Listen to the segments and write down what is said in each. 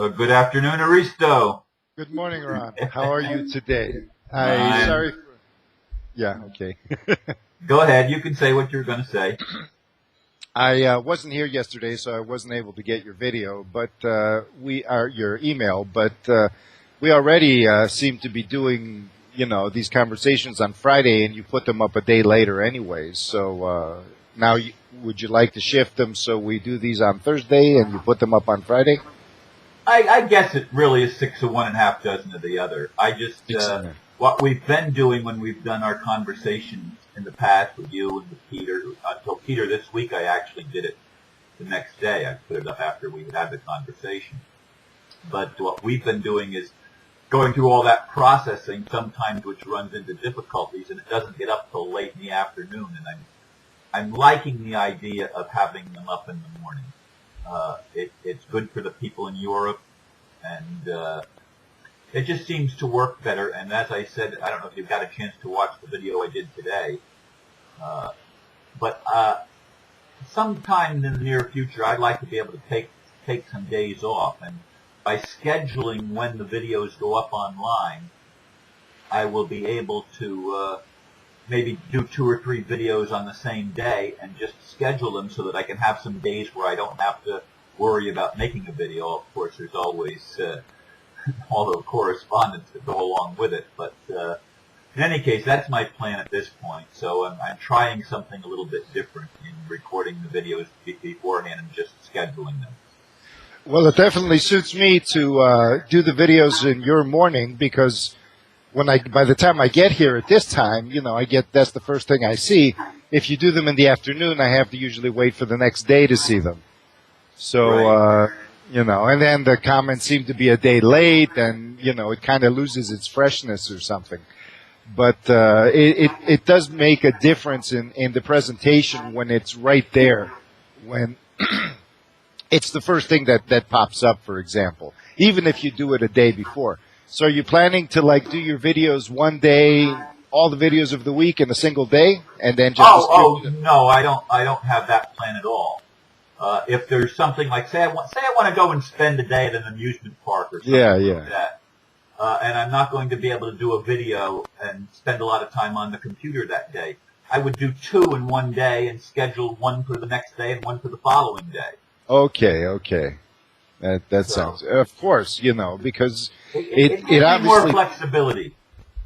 Good afternoon, Aristo. Good morning, Ron. How are you today? Fine. Yeah, okay. Go ahead. You can say what you're going to say. I wasn't here yesterday, so I wasn't able to get your video, but we are your email. But we already seem to be doing, these conversations on Friday, and you put them up a day later, anyways. So now, would you like to shift them so we do these on Thursday and you put them up on Friday? I guess it really is 6 of one and half dozen of the other. I just what we've been doing when we've done our conversations in the past with you and with Peter. Until Peter this week, I actually did it the next day. I put it up after we had the conversation. But what we've been doing is going through all that processing, sometimes which runs into difficulties, and it doesn't get up till late in the afternoon. And I'm liking the idea of having them up in the morning. It's good for the people in Europe, and it just seems to work better. And as I said, I don't know if you've got a chance to watch the video I did today, but sometime in the near future, I'd like to be able to take some days off, and by scheduling when the videos go up online, I will be able to maybe do 2 or 3 videos on the same day and just schedule them so that I can have some days where I don't have to worry about making a video. Of course, there's always all the correspondence that go along with it. But in any case, that's my plan at this point. So I'm trying something a little bit different in recording the videos beforehand and just scheduling them. Well, it definitely suits me to do the videos in your morning because by the time I get here at this time, that's the first thing I see. If you do them in the afternoon, I have to usually wait for the next day to see them. So, Right. And then the comments seem to be a day late and, it kind of loses its freshness or something. But it does make a difference in the presentation when it's right there, when it's the first thing that pops up, for example, even if you do it a day before. So are you planning to do your videos one day, all the videos of the week in a single day, and then just No, I don't have that plan at all. If there's something like say I want to go and spend a day at an amusement park or something like that, and I'm not going to be able to do a video and spend a lot of time on the computer that day, I would do 2 in one day and schedule one for the next day and one for the following day. Okay. That sounds, of course, because it gives me obviously more flexibility.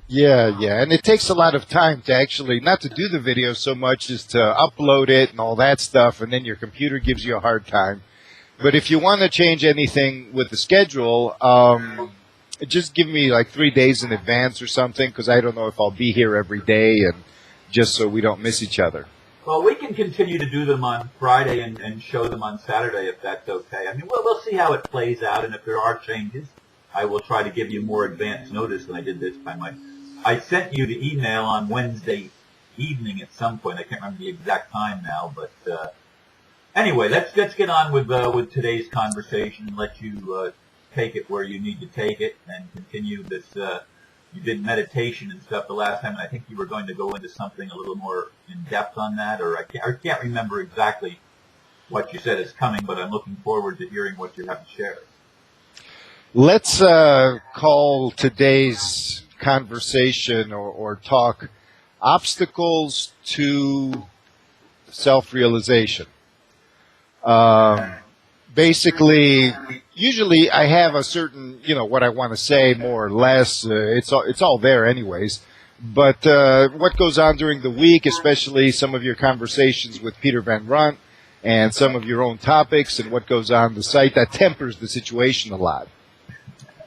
Yeah, and it takes a lot of time to actually, not to do the video so much as to upload it and all that stuff, and then your computer gives you a hard time. But if you want to change anything with the schedule, just give me 3 days in advance or something, because I don't know if I'll be here every day, and just so we don't miss each other. Well, we can continue to do them on Friday and show them on Saturday if that's okay. I mean, we'll see how it plays out, and if there are changes, I will try to give you more advance notice than I did this time. I sent you the email on Wednesday evening at some point. I can't remember the exact time now, but anyway, let's get on with today's conversation and let you take it where you need to take it and continue this. You did meditation and stuff the last time, and I think you were going to go into something a little more in depth on that, or I can't remember exactly what you said is coming, but I'm looking forward to hearing what you have to share. Let's call today's conversation or talk obstacles to self-realization. Basically, usually I have a certain, what I want to say more or less. It's all there anyways. But what goes on during the week, especially some of your conversations with Peter Van Runt and some of your own topics and what goes on the site, that tempers the situation a lot.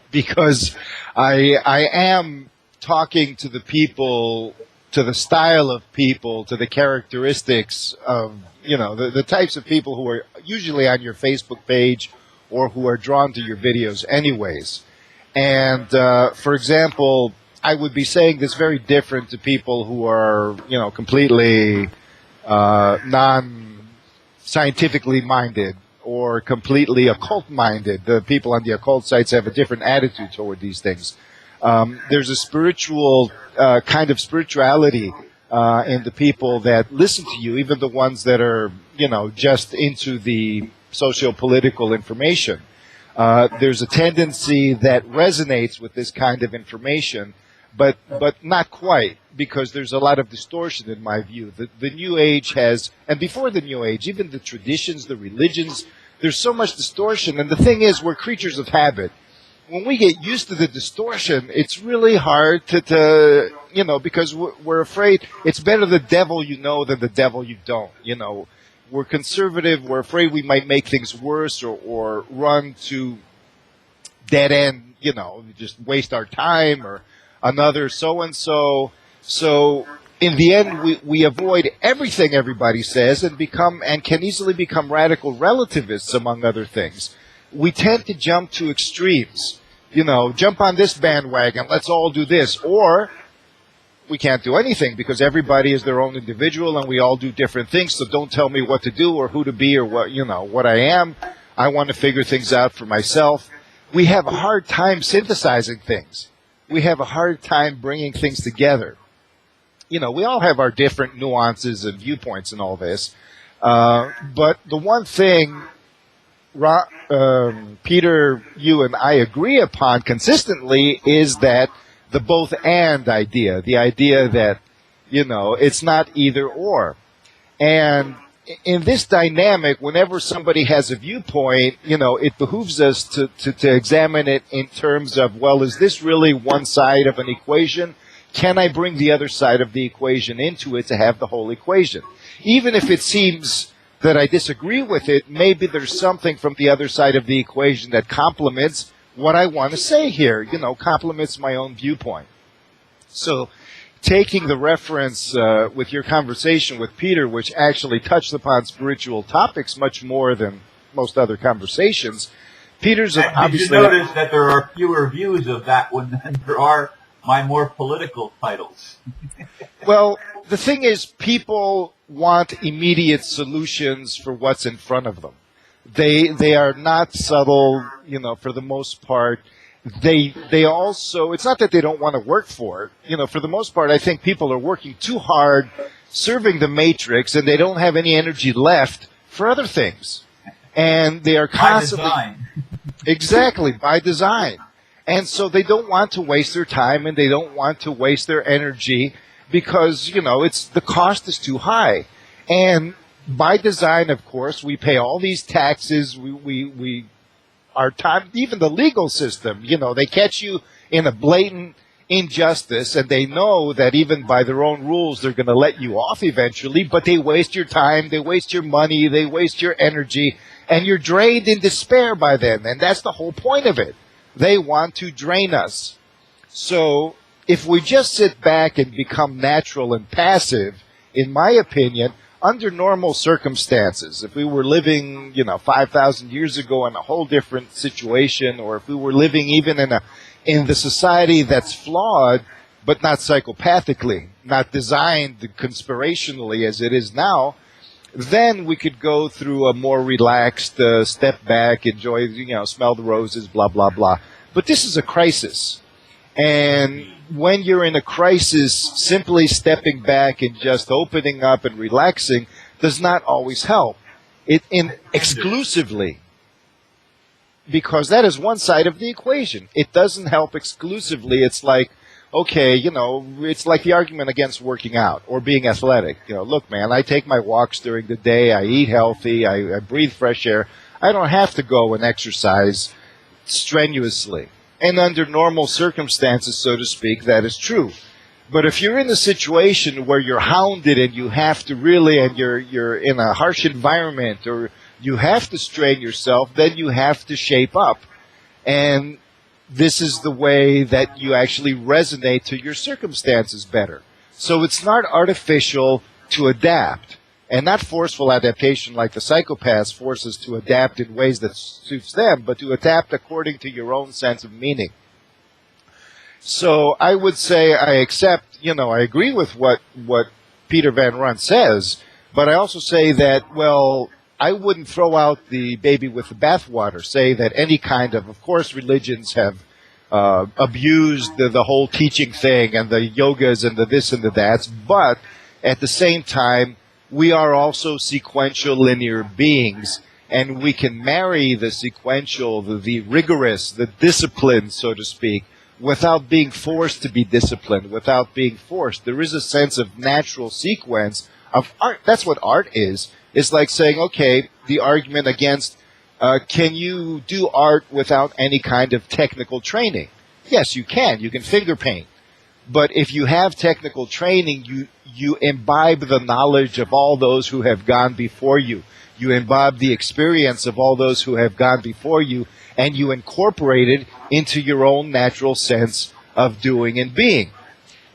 Because I am talking to the people, to the style of people, to the characteristics of, the types of people who are usually on your Facebook page or who are drawn to your videos anyways. And, for example, I would be saying this very different to people who are, completely non-scientifically minded or completely occult-minded. The people on the occult sites have a different attitude toward these things. There's a spiritual kind of spirituality in the people that listen to you, even the ones that are, just into the socio-political information. There's a tendency that resonates with this kind of information, but not quite, because there's a lot of distortion in my view. The New Age has, and before the New Age, even the traditions, the religions, there's so much distortion. And the thing is, we're creatures of habit. When we get used to the distortion, it's really hard to because we're afraid. It's better the devil you know than the devil you don't. We're conservative. We're afraid we might make things worse or run to dead end, just waste our time, or another so-and-so. So in the end, we avoid everything everybody says and can easily become radical relativists, among other things. We tend to jump to extremes. Jump on this bandwagon, let's all do this. Or we can't do anything because everybody is their own individual and we all do different things, so don't tell me what to do or who to be or what I am. I want to figure things out for myself. We have a hard time synthesizing things. We have a hard time bringing things together. We all have our different nuances and viewpoints in all this. But the one thing Peter, you and I agree upon consistently is that the both and idea, the idea that, it's not either or. And in this dynamic, whenever somebody has a viewpoint, it behooves us to examine it in terms of, well, is this really one side of an equation? Can I bring the other side of the equation into it to have the whole equation? Even if it seems that I disagree with it, maybe there's something from the other side of the equation that complements what I want to say here, complements my own viewpoint. So taking the reference with your conversation with Peter, which actually touched upon spiritual topics much more than most other conversations, Peter's obviously... Did you notice that there are fewer views of that one than there are my more political titles? Well, the thing is, people want immediate solutions for what's in front of them. They are not subtle, for the most part. They also, it's not that they don't want to work for it. For the most part, I think people are working too hard, serving the matrix, and they don't have any energy left for other things. And they are constantly... By design. Exactly, by design. And so they don't want to waste their time and they don't want to waste their energy because, the cost is too high. And by design, of course, we pay all these taxes. Our time, even the legal system, they catch you in a blatant injustice and they know that even by their own rules, they're going to let you off eventually, but they waste your time, they waste your money, they waste your energy, and you're drained in despair by then. And that's the whole point of it. They want to drain us. So if we just sit back and become natural and passive, in my opinion, under normal circumstances, if we were living, 5,000 years ago in a whole different situation, or if we were living even in the society that's flawed, but not psychopathically, not designed conspirationally as it is now, then we could go through a more relaxed step back, enjoy, smell the roses, blah, blah, blah. But this is a crisis. And when you're in a crisis, simply stepping back and just opening up and relaxing does not always help. Exclusively. Because that is one side of the equation. It doesn't help exclusively. It's like, okay, it's like the argument against working out or being athletic. Look, man, I take my walks during the day. I eat healthy. I breathe fresh air. I don't have to go and exercise strenuously. And under normal circumstances, so to speak, that is true. But if you're in a situation where you're hounded and you have to really, and you're in a harsh environment or you have to strain yourself, then you have to shape up. And this is the way that you actually resonate to your circumstances better. So it's not artificial to adapt, and not forceful adaptation like the psychopaths force us to adapt in ways that suits them, but to adapt according to your own sense of meaning. So I would say I accept, I agree with what Peter Van Run says, but I also say that, well, I wouldn't throw out the baby with the bathwater, say that any kind of course, religions have abused the whole teaching thing and the yogas and the this and the that's, but at the same time, we are also sequential linear beings, and we can marry the sequential, the rigorous, the disciplined, so to speak, without being forced to be disciplined, without being forced. There is a sense of natural sequence of art. That's what art is. It's like saying, okay, the argument against, can you do art without any kind of technical training? Yes, you can. You can finger paint. But if you have technical training, you imbibe the knowledge of all those who have gone before you. You imbibe the experience of all those who have gone before you, and you incorporate it into your own natural sense of doing and being.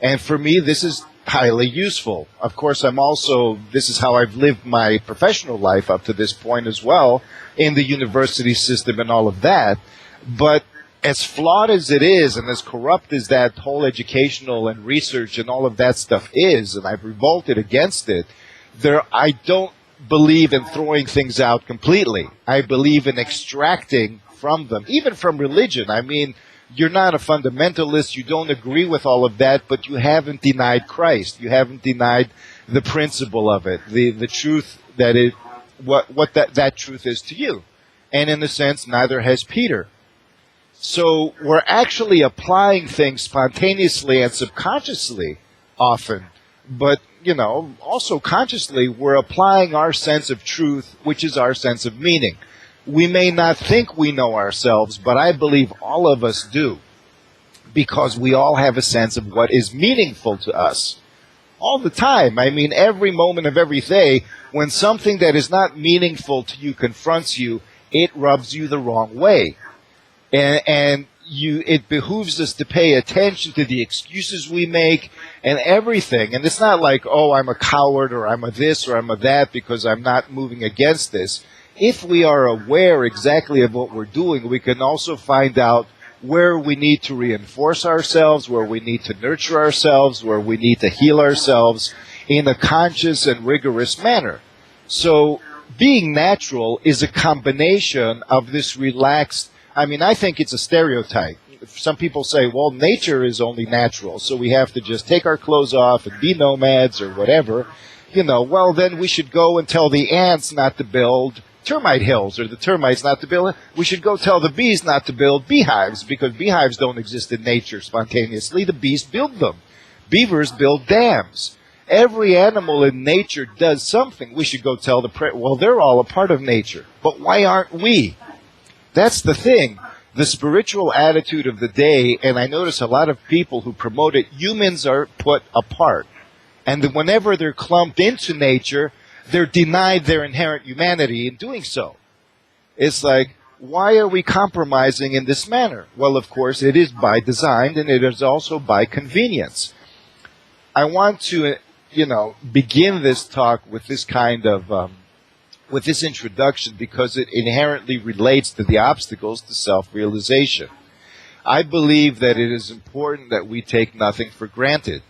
And for me, this is highly useful. Of course, this is how I've lived my professional life up to this point as well, in the university system and all of that. But as flawed as it is, and as corrupt as that whole educational and research and all of that stuff is, and I've revolted against it, I don't believe in throwing things out completely. I believe in extracting from them, even from religion. I mean, you're not a fundamentalist, you don't agree with all of that, but you haven't denied Christ. You haven't denied the principle of it, the truth that what that truth is to you. And in a sense, neither has Peter. So we're actually applying things spontaneously and subconsciously often, but also consciously we're applying our sense of truth, which is our sense of meaning. We may not think we know ourselves, but I believe all of us do, because we all have a sense of what is meaningful to us all the time. I mean, every moment of every day, when something that is not meaningful to you confronts you, it rubs you the wrong way. And it behooves us to pay attention to the excuses we make and everything. And it's not like, oh, I'm a coward or I'm a this or I'm a that because I'm not moving against this. If we are aware exactly of what we're doing, we can also find out where we need to reinforce ourselves, where we need to nurture ourselves, where we need to heal ourselves in a conscious and rigorous manner. So being natural is a combination of this relaxed, I think it's a stereotype. Some people say, well, nature is only natural, so we have to just take our clothes off and be nomads or whatever. Well, then we should go and tell the ants not to build termite hills, or the termites not to build. We should go tell the bees not to build beehives, because beehives don't exist in nature spontaneously. The bees build them. Beavers build dams. Every animal in nature does something. We should go tell well, they're all a part of nature. But why aren't we? That's the thing. The spiritual attitude of the day, and I notice a lot of people who promote it, humans are put apart. And whenever they're clumped into nature, they're denied their inherent humanity in doing so. It's like, why are we compromising in this manner? Well, of course, it is by design, and it is also by convenience. I want to, begin this talk with this kind of, with this introduction, because it inherently relates to the obstacles to self-realization. I believe that it is important that we take nothing for granted.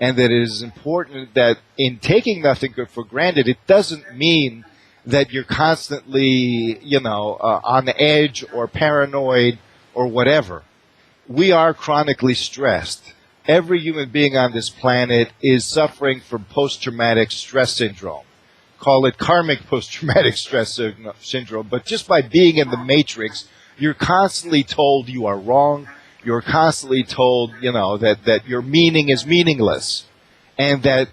And that it is important that in taking nothing for granted, it doesn't mean that you're constantly, on edge or paranoid or whatever. We are chronically stressed. Every human being on this planet is suffering from post-traumatic stress syndrome. Call it karmic post-traumatic stress syndrome. But just by being in the matrix, you're constantly told you are wrong. You're constantly told, that your meaning is meaningless, and that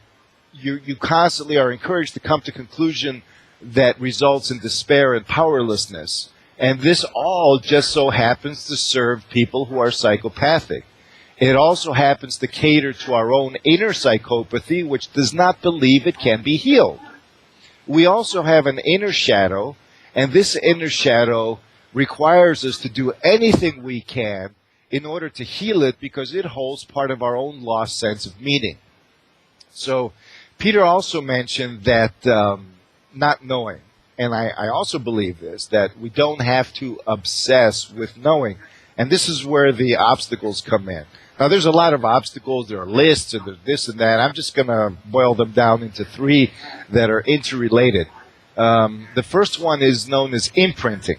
you constantly are encouraged to come to conclusion that results in despair and powerlessness. And this all just so happens to serve people who are psychopathic. It also happens to cater to our own inner psychopathy, which does not believe it can be healed. We also have an inner shadow, and this inner shadow requires us to do anything we can in order to heal it, because it holds part of our own lost sense of meaning. So Peter also mentioned that not knowing, and I also believe this, that we don't have to obsess with knowing. And this is where the obstacles come in. Now, there's a lot of obstacles. There are lists, and there's this and that. I'm just going to boil them down into three that are interrelated. The first one is known as imprinting.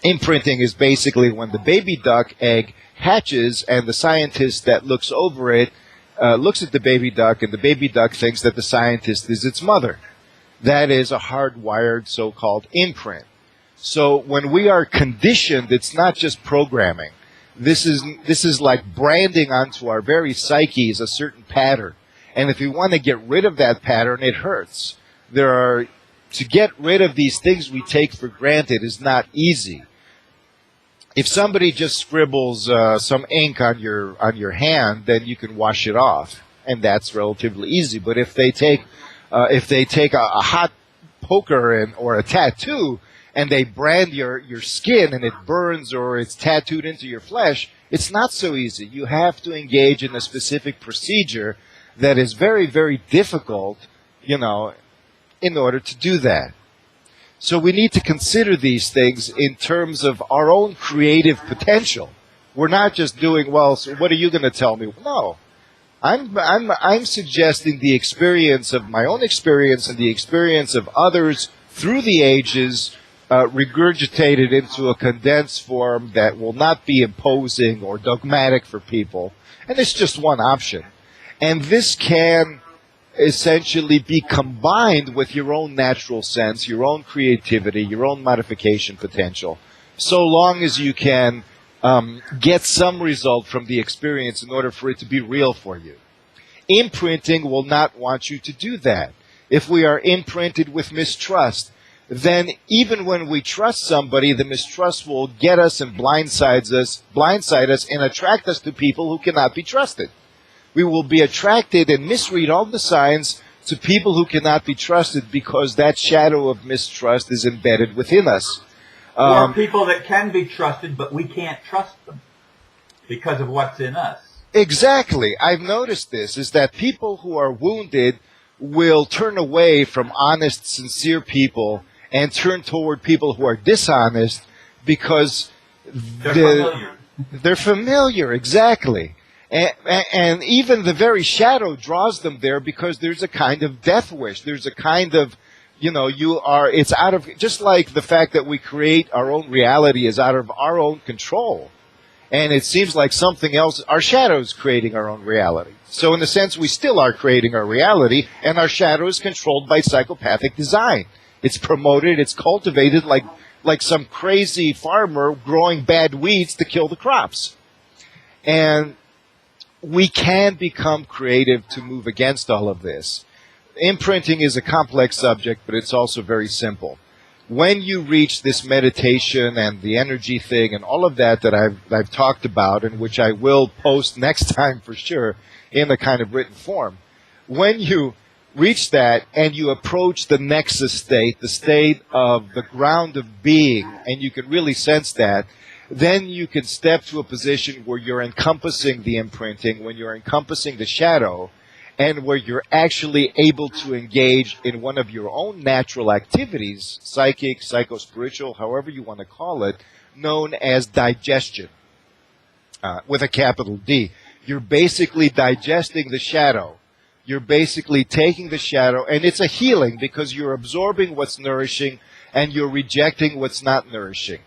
Imprinting is basically when the baby duck egg hatches, and the scientist that looks over it looks at the baby duck, and the baby duck thinks that the scientist is its mother. That is a hardwired so-called imprint. So when we are conditioned, it's not just programming. This is like branding onto our very psyche is a certain pattern. And if we want to get rid of that pattern, it hurts. To get rid of these things we take for granted is not easy. If somebody just scribbles some ink on your hand, then you can wash it off, and that's relatively easy. But if they take a hot poker or a tattoo and they brand your skin and it burns or it's tattooed into your flesh, it's not so easy. You have to engage in a specific procedure that is very, very difficult, in order to do that. So we need to consider these things in terms of our own creative potential. We're not just doing, well, so what are you going to tell me? No. I'm suggesting the experience of my own experience and the experience of others through the ages, regurgitated into a condensed form that will not be imposing or dogmatic for people. And it's just one option. And this can essentially be combined with your own natural sense, your own creativity, your own modification potential, so long as you can get some result from the experience in order for it to be real for you. Imprinting will not want you to do that. If we are imprinted with mistrust, then even when we trust somebody, the mistrust will get us and blindside us and attract us to people who cannot be trusted. We will be attracted and misread all the signs to people who cannot be trusted because that shadow of mistrust is embedded within us. Or people that can be trusted, but we can't trust them because of what's in us. Exactly. I've noticed this, is that people who are wounded will turn away from honest, sincere people and turn toward people who are dishonest because they're familiar, exactly. And even the very shadow draws them there because there's a kind of death wish. There's a kind of, it's out of, just like the fact that we create our own reality is out of our own control. And it seems like something else, our shadow is creating our own reality. So in a sense, we still are creating our reality, and our shadow is controlled by psychopathic design. It's promoted, it's cultivated like some crazy farmer growing bad weeds to kill the crops. And we can become creative to move against all of this. Imprinting is a complex subject, but it's also very simple. When you reach this meditation and the energy thing and all of that I've talked about, and which I will post next time for sure in a kind of written form, when you reach that and you approach the nexus state, the state of the ground of being, and you can really sense that, then you can step to a position where you're encompassing the imprinting, when you're encompassing the shadow, and where you're actually able to engage in one of your own natural activities, psychic, psycho-spiritual, however you want to call it, known as digestion, with a capital D. You're basically digesting the shadow. You're basically taking the shadow, and it's a healing because you're absorbing what's nourishing and you're rejecting what's not nourishing.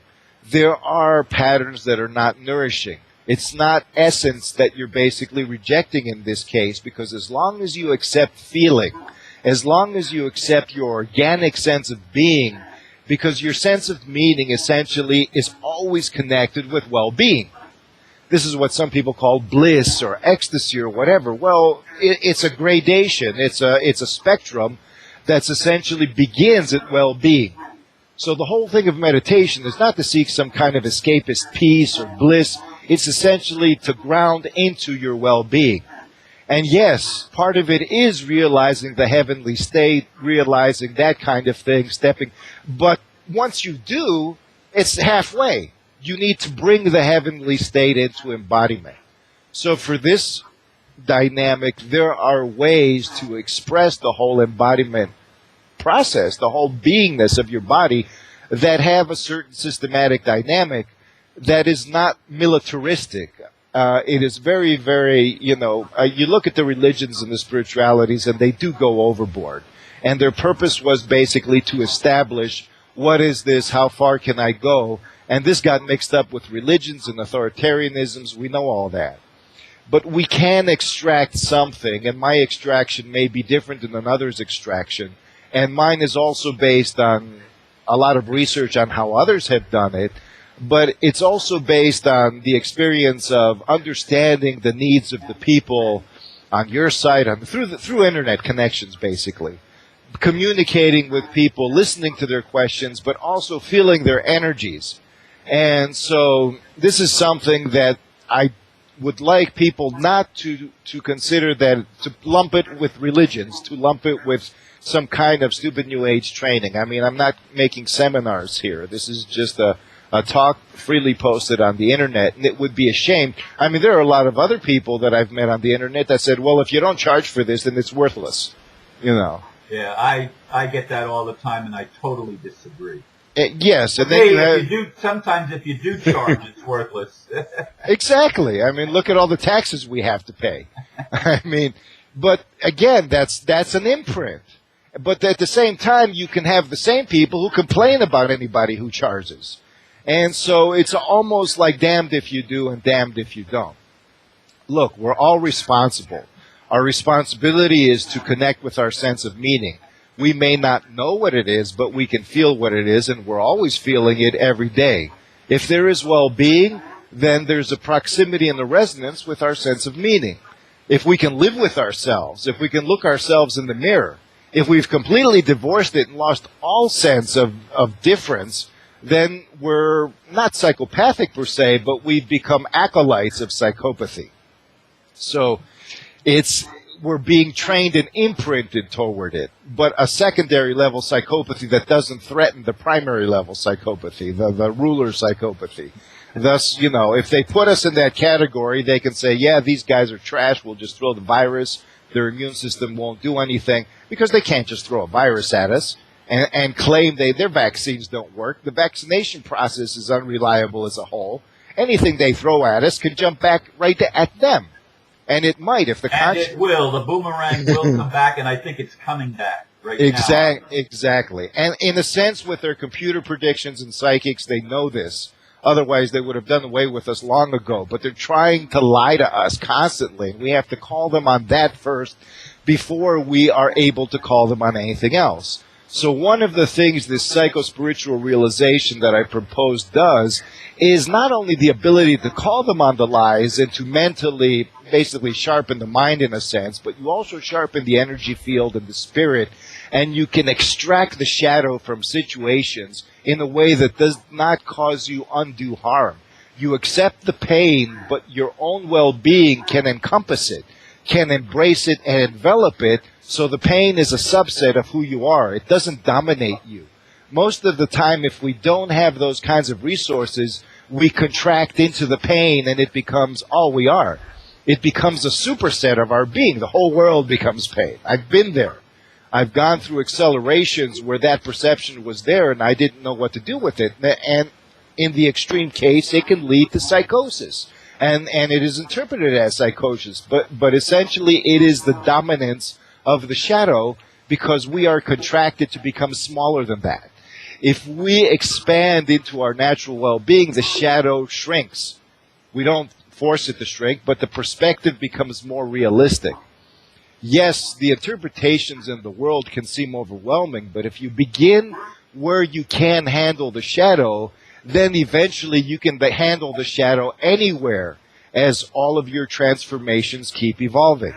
There are patterns that are not nourishing. It's not essence that you're basically rejecting in this case, because as long as you accept feeling, as long as you accept your organic sense of being, because your sense of meaning essentially is always connected with well-being. This is what some people call bliss or ecstasy or whatever. Well, it's a gradation. It's a spectrum that essentially begins at well-being. So the whole thing of meditation is not to seek some kind of escapist peace or bliss. It's essentially to ground into your well-being. And yes, part of it is realizing the heavenly state, realizing that kind of thing, stepping. But once you do, it's halfway. You need to bring the heavenly state into embodiment. So for this dynamic, there are ways to express the whole embodiment process, the whole beingness of your body, that have a certain systematic dynamic that is not militaristic. It is very, very, you look at the religions and the spiritualities, and they do go overboard. And their purpose was basically to establish, what is this, how far can I go? And this got mixed up with religions and authoritarianisms. We know all that. But we can extract something, and my extraction may be different than another's extraction. and mine is also based on a lot of research on how others have done it, but it's also based on the experience of understanding the needs of the people on your site, through internet connections, basically. Communicating with people, listening to their questions, but also feeling their energies. And so this is something that I would like people not to consider that, to lump it with religions, to lump it with some kind of stupid New Age training. I mean, I'm not making seminars here. This is just a talk freely posted on the internet, and it would be a shame. I mean, there are a lot of other people that I've met on the internet that said, well, if you don't charge for this, then it's worthless, you know. Yeah, I get that all the time, and I totally disagree. Yes, and then sometimes if you do charge, it's worthless. Exactly. I mean, look at all the taxes we have to pay. I mean, but again, that's an imprint. But at the same time, you can have the same people who complain about anybody who charges. And so it's almost like damned if you do and damned if you don't. Look, we're all responsible. Our responsibility is to connect with our sense of meaning. We may not know what it is, but we can feel what it is, and we're always feeling it every day. If there is well-being, then there's a proximity and a resonance with our sense of meaning. If we can live with ourselves, if we can look ourselves in the mirror, if we've completely divorced it and lost all sense of difference, then we're not psychopathic per se, but we've become acolytes of psychopathy. So we're being trained and imprinted toward it, but a secondary level psychopathy that doesn't threaten the primary level psychopathy, the ruler psychopathy. Thus, you know, if they put us in that category, they can say, yeah, these guys are trash, we'll just throw the virus, their immune system won't do anything, because they can't just throw a virus at us and claim their vaccines don't work. The vaccination process is unreliable as a whole. Anything they throw at us can jump back right at them. And it might, if the And it will. The boomerang will come back, and I think it's coming back right now. Exactly. And in a sense, with their computer predictions and psychics, they know this. Otherwise, they would have done away with us long ago. But they're trying to lie to us constantly. And we have to call them on that first before we are able to call them on anything else. So one of the things this psycho-spiritual realization that I propose does is not only the ability to call them on the lies and to mentally basically sharpen the mind in a sense, but you also sharpen the energy field and the spirit, and you can extract the shadow from situations in a way that does not cause you undue harm. You accept the pain, but your own well-being can encompass it, can embrace it and envelop it, so the pain is a subset of who you are. It doesn't dominate you. Most of the time, if we don't have those kinds of resources, we contract into the pain and it becomes all we are. It becomes a superset of our being. The whole world becomes pain. I've been there. I've gone through accelerations where that perception was there and I didn't know what to do with it. And in the extreme case, it can lead to psychosis. And it is interpreted as psychosis. But essentially, it is the dominance of the shadow because we are contracted to become smaller than that. If we expand into our natural well-being, the shadow shrinks. We don't force it to shrink, but the perspective becomes more realistic. Yes, the interpretations in the world can seem overwhelming, but if you begin where you can handle the shadow, then eventually you can handle the shadow anywhere as all of your transformations keep evolving.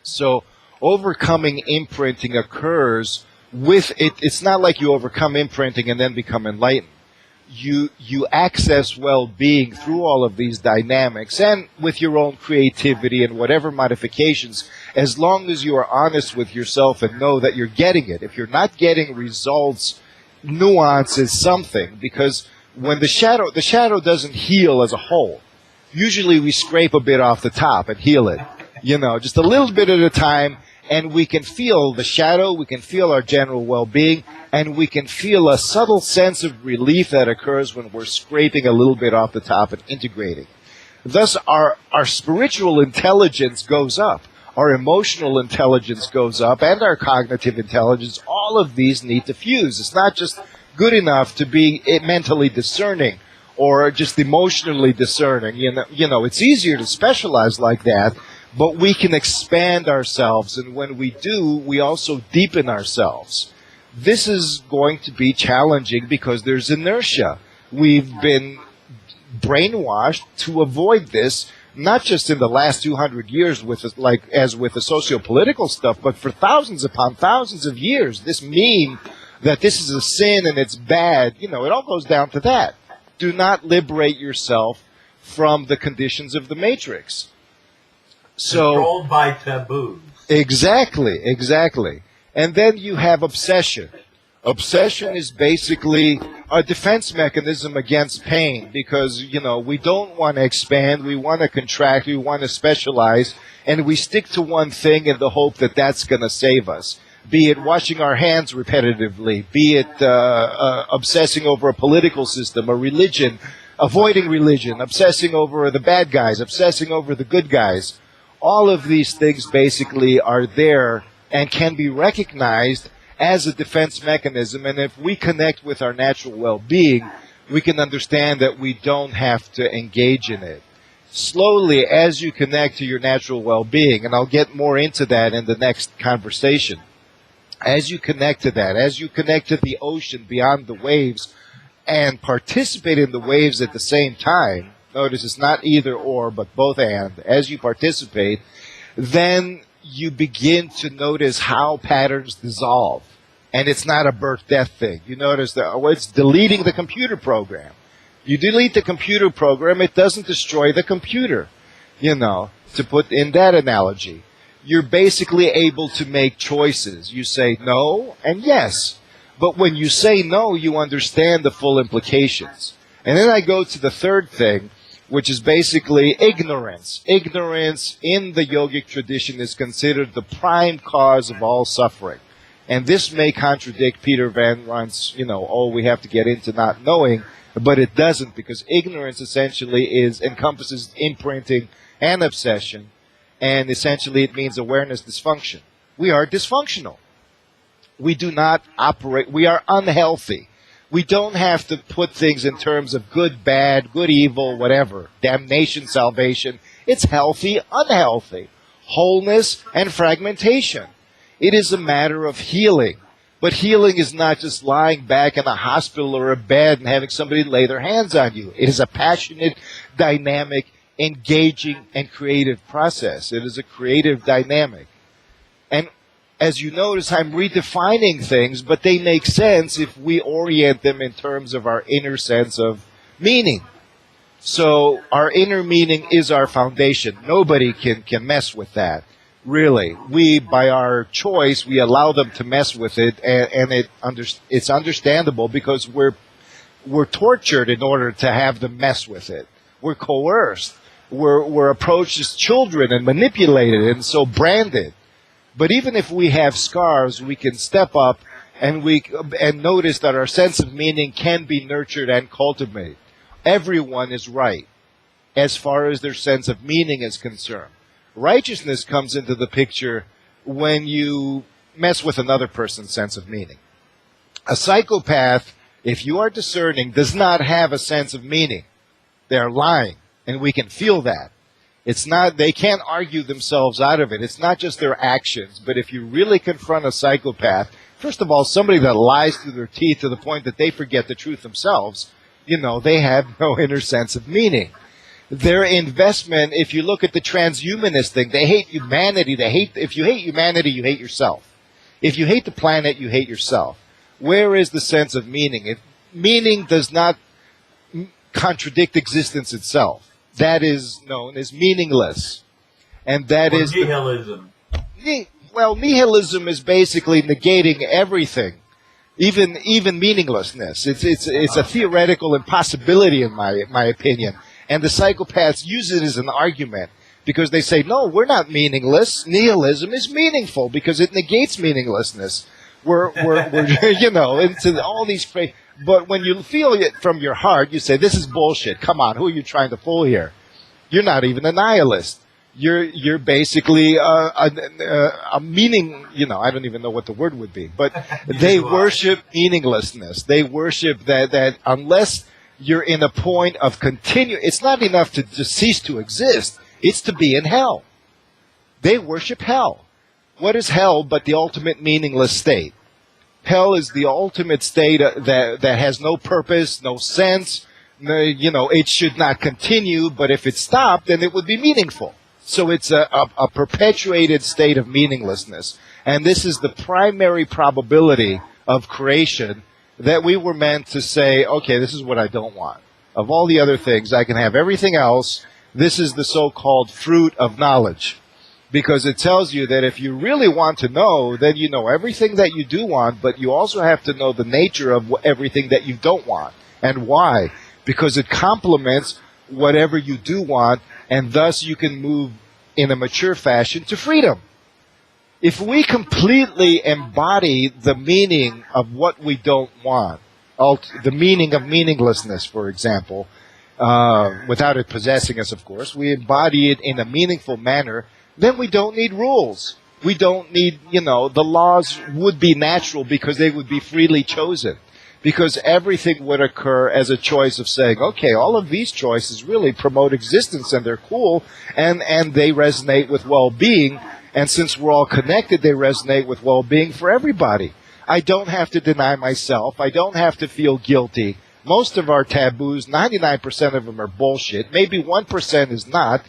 So overcoming imprinting occurs with it. It's not like you overcome imprinting and then become enlightened. You access well-being through all of these dynamics and with your own creativity and whatever modifications, as long as you are honest with yourself and know that you're getting it. If you're not getting results, nuance is something, because when the shadow doesn't heal as a whole. Usually we scrape a bit off the top and heal it, just a little bit at a time, and we can feel the shadow, we can feel our general well-being, and we can feel a subtle sense of relief that occurs when we're scraping a little bit off the top and integrating. Thus, our spiritual intelligence goes up, our emotional intelligence goes up, and our cognitive intelligence. All of these need to fuse. It's not just good enough to be mentally discerning or just emotionally discerning. It's easier to specialize like that, but we can expand ourselves, and when we do, we also deepen ourselves. This is going to be challenging because there's inertia. We've been brainwashed to avoid this, not just in the last 200 years as with the socio-political stuff, but for thousands upon thousands of years. This mean that this is a sin and it's bad, it all goes down to that. Do not liberate yourself from the conditions of the matrix. So, controlled by taboos. Exactly. And then you have obsession. Obsession is basically a defense mechanism against pain because, we don't want to expand, we want to contract, we want to specialize, and we stick to one thing in the hope that that's going to save us. Be it washing our hands repetitively, be it obsessing over a political system, a religion, avoiding religion, obsessing over the bad guys, obsessing over the good guys. All of these things basically are there and can be recognized as a defense mechanism, and if we connect with our natural well-being, we can understand that we don't have to engage in it. Slowly, as you connect to your natural well-being, and I'll get more into that in the next conversation, as you connect to that, as you connect to the ocean beyond the waves, and participate in the waves at the same time, notice it's not either or, but both and, as you participate, then you begin to notice how patterns dissolve. And it's not a birth-death thing. You notice that it's deleting the computer program. You delete the computer program, it doesn't destroy the computer, to put in that analogy. You're basically able to make choices. You say no and yes. But when you say no, you understand the full implications. And then I go to the third thing, which is basically ignorance. Ignorance in the yogic tradition is considered the prime cause of all suffering. And this may contradict Peter Van Ryn's, we have to get into not knowing, but it doesn't, because ignorance essentially encompasses imprinting and obsession, and essentially it means awareness dysfunction. We are dysfunctional. We do not operate, we are unhealthy. We don't have to put things in terms of good, bad, good, evil, whatever, damnation, salvation. It's healthy, unhealthy, wholeness, and fragmentation. It is a matter of healing. But healing is not just lying back in a hospital or a bed and having somebody lay their hands on you. It is a passionate, dynamic, engaging, and creative process. It is a creative dynamic. And as you notice, I'm redefining things, but they make sense if we orient them in terms of our inner sense of meaning. So our inner meaning is our foundation. Nobody can mess with that, really. We, by our choice, we allow them to mess with it, and it's understandable because we're tortured in order to have them mess with it. We're coerced. We're approached as children and manipulated and so branded. But even if we have scars, we can step up and notice that our sense of meaning can be nurtured and cultivated. Everyone is right as far as their sense of meaning is concerned. Righteousness comes into the picture when you mess with another person's sense of meaning. A psychopath, if you are discerning, does not have a sense of meaning. They are lying, and we can feel that. They can't argue themselves out of it. It's not just their actions, but if you really confront a psychopath, first of all, somebody that lies through their teeth to the point that they forget the truth themselves, they have no inner sense of meaning. Their investment, if you look at the transhumanist thing, they hate humanity. If you hate humanity, you hate yourself. If you hate the planet, you hate yourself. Where is the sense of meaning? If meaning does not contradict existence itself, that is known as meaningless. And that is nihilism. Nihilism is basically negating everything, even meaninglessness. It's a theoretical impossibility in my opinion. And the psychopaths use it as an argument because they say, no, we're not meaningless. Nihilism is meaningful because it negates meaninglessness. We're into all these crazy. But when you feel it from your heart, you say, this is bullshit. Come on, who are you trying to fool here? You're not even a nihilist. You're basically a meaning, I don't even know what the word would be. But they worship meaninglessness. They worship that unless you're in a point of it's not enough to just cease to exist. It's to be in hell. They worship hell. What is hell but the ultimate meaningless state? Hell is the ultimate state that has no purpose, no sense. It should not continue, but if it stopped, then it would be meaningful. So it's a perpetuated state of meaninglessness. And this is the primary probability of creation, that we were meant to say, okay, this is what I don't want. Of all the other things, I can have everything else. This is the so-called fruit of knowledge. Because it tells you that if you really want to know, then you know everything that you do want, but you also have to know the nature of everything that you don't want. And why? Because it complements whatever you do want, and thus you can move in a mature fashion to freedom. If we completely embody the meaning of what we don't want, the meaning of meaninglessness, for example, without it possessing us, of course, we embody it in a meaningful manner, then we don't need rules. We don't need, the laws would be natural because they would be freely chosen. Because everything would occur as a choice of saying, okay, all of these choices really promote existence and they're cool and they resonate with well-being. And since we're all connected, they resonate with well-being for everybody. I don't have to deny myself. I don't have to feel guilty. Most of our taboos, 99% of them are bullshit. Maybe 1% is not.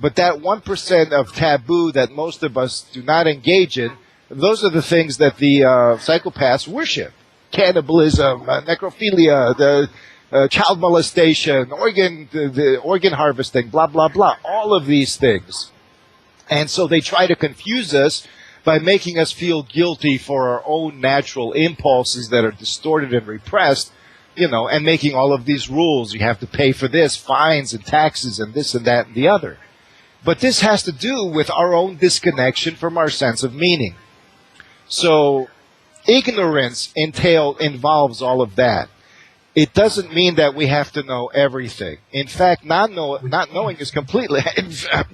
But that 1% of taboo that most of us do not engage in, those are the things that the psychopaths worship. Cannibalism, necrophilia, the child molestation, the organ harvesting, blah, blah, blah. All of these things. And so they try to confuse us by making us feel guilty for our own natural impulses that are distorted and repressed, and making all of these rules. You have to pay for this, fines and taxes and this and that and the other. But this has to do with our own disconnection from our sense of meaning. So ignorance involves all of that. It doesn't mean that we have to know everything. In fact, not knowing is completely...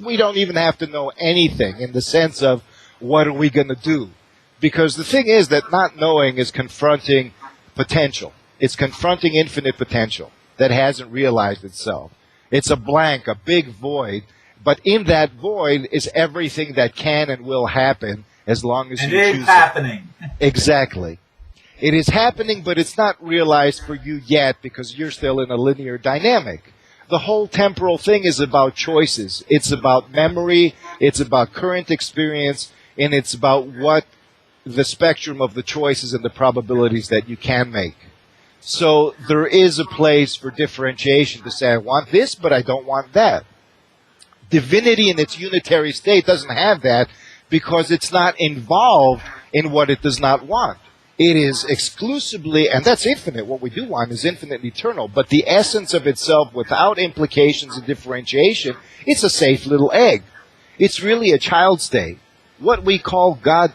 we don't even have to know anything in the sense of what are we going to do. Because the thing is that not knowing is confronting potential. It's confronting infinite potential that hasn't realized itself. It's a blank, a big void. But in that void is everything that can and will happen as long as you choose it. And it is happening. Exactly. It is happening, but it's not realized for you yet because you're still in a linear dynamic. The whole temporal thing is about choices. It's about memory, it's about current experience, and it's about what the spectrum of the choices and the probabilities that you can make. So there is a place for differentiation to say, I want this, but I don't want that. Divinity in its unitary state doesn't have that because it's not involved in what it does not want. It is exclusively, and that's infinite, what we do want is infinite and eternal, but the essence of itself without implications and differentiation, it's a safe little egg. It's really a child state. What we call God...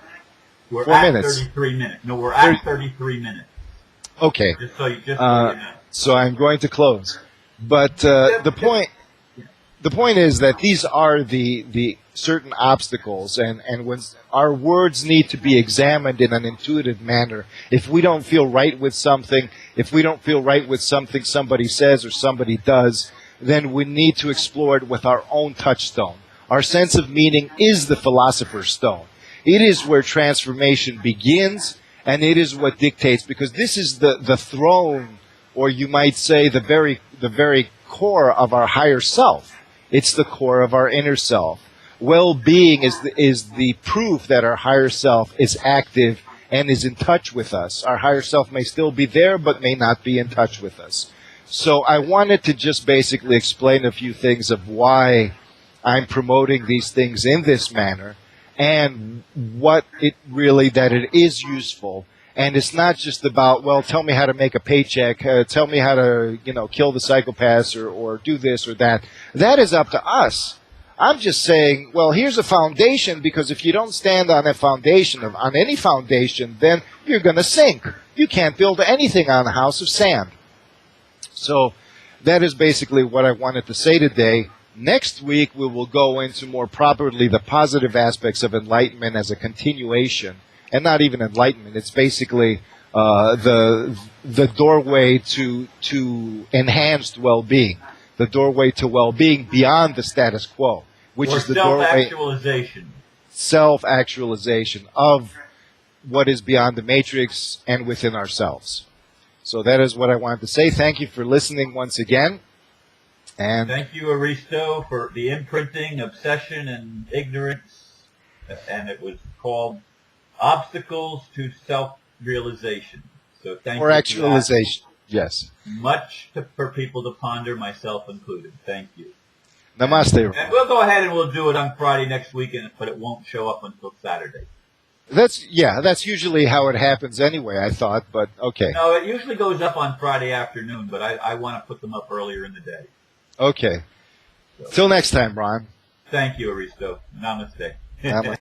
We're 4 at minutes. 33 minutes. No, we're at 33 minutes. Okay. Just so you know. So I'm going to close. But the point is that these are the certain obstacles, and when our words need to be examined in an intuitive manner. If we don't feel right with something, if we don't feel right with something somebody says or somebody does, then we need to explore it with our own touchstone. Our sense of meaning is the philosopher's stone. It is where transformation begins, and it is what dictates, because this is the throne, or you might say the very core of our higher self. It's the core of our inner self. Well-being is the proof that our higher self is active and is in touch with us. Our higher self may still be there, but may not be in touch with us. So I wanted to just basically explain a few things of why I'm promoting these things in this manner, and what it really, that it is useful. And it's not just about, well, tell me how to make a paycheck, tell me how to, kill the psychopaths or do this or that. That is up to us. I'm just saying, well, here's a foundation, because if you don't stand on a foundation, on any foundation, then you're going to sink. You can't build anything on a house of sand. So that is basically what I wanted to say today. Next week, we will go into more properly the positive aspects of enlightenment as a continuation. And not even enlightenment. It's basically the doorway to enhanced well-being. The doorway to well-being beyond the status quo, which or is the doorway. self-actualization. Self-actualization of what is beyond the matrix and within ourselves. So that is what I wanted to say. Thank you for listening once again. And thank you, Aristo, for the imprinting, obsession, and ignorance. And it was called Obstacles to Self-Realization. So thank you. Or actualization. Yes. Much for people to ponder, myself included. Thank you. Namaste. And we'll go ahead and we'll do it on Friday next weekend, but it won't show up until Saturday. That's usually how it happens anyway, I thought, but okay. No, it usually goes up on Friday afternoon, but I want to put them up earlier in the day. Okay. So, till next time, Ron. Thank you, Aristo. Namaste. Namaste.